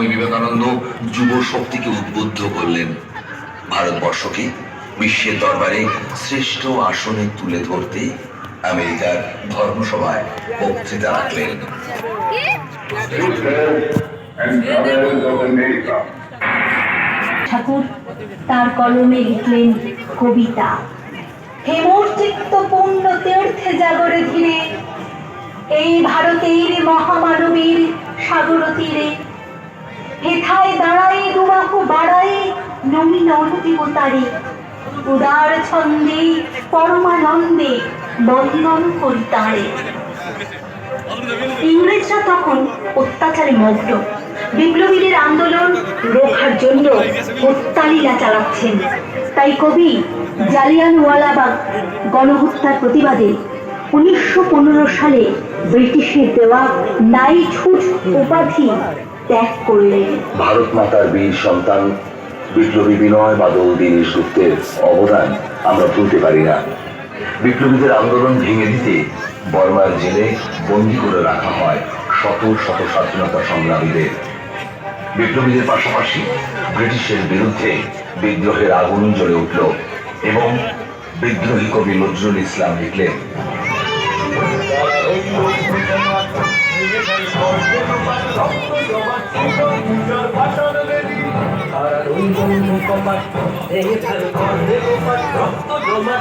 স্বামী বিবেকানন্দ যুব শক্তিকে উদ্বুদ্ধ করলেন, ভারতবর্ষকে বিশ্বের দরবারে শ্রেষ্ঠ আসনে তুলে ধরতে আমেরিকার ধর্মসভায় বক্তৃতা রাখলেন। ঠাকুর তার কলমে লিখলেন কবিতা, হেমর চিত্ত পূর্ণ তীর্থে জাগরে ধীরে, এই ভারতের মহামানবীর সাগর তীরে, হেথায় দাঁড়াই দুবাহু বাড়াই নমিন অনুদেবতারে, উদার ছন্দে পরমানন্দে বন্দন করি তারে। ইংরেজরা তখন অত্যাচারে মগ্ন, বিপ্লবীদের আন্দোলন রোখার জন্য হত্যালীলা চালাচ্ছেন। তাই কবি জালিয়ানওয়ালাবাগ গণহত্যার প্রতিবাদে 1915 সালে ব্রিটিশের দেওয়া নাইটহুড উপাধি ত্যাগ করলেন। ভারত মাতার বীর সন্তান বিপ্লবী বিনয় বাদল দীনেশ গুপ্তের অবদান আমরা ভুলতে পারি না। বিপ্লবীদের আন্দোলন ভেঙে দিতে বর্মার জেলে বন্দী করে রাখা হয় শত শত স্বাধীনতা সংগ্রামীদের। বিপ্লবীদের পাশাপাশি ব্রিটিশের বিরুদ্ধে বিদ্রোহের আগুন জ্বলে উঠল এবং বিদ্রোহী কবি নজরুল ইসলাম লিখলেন, রক্ত জমা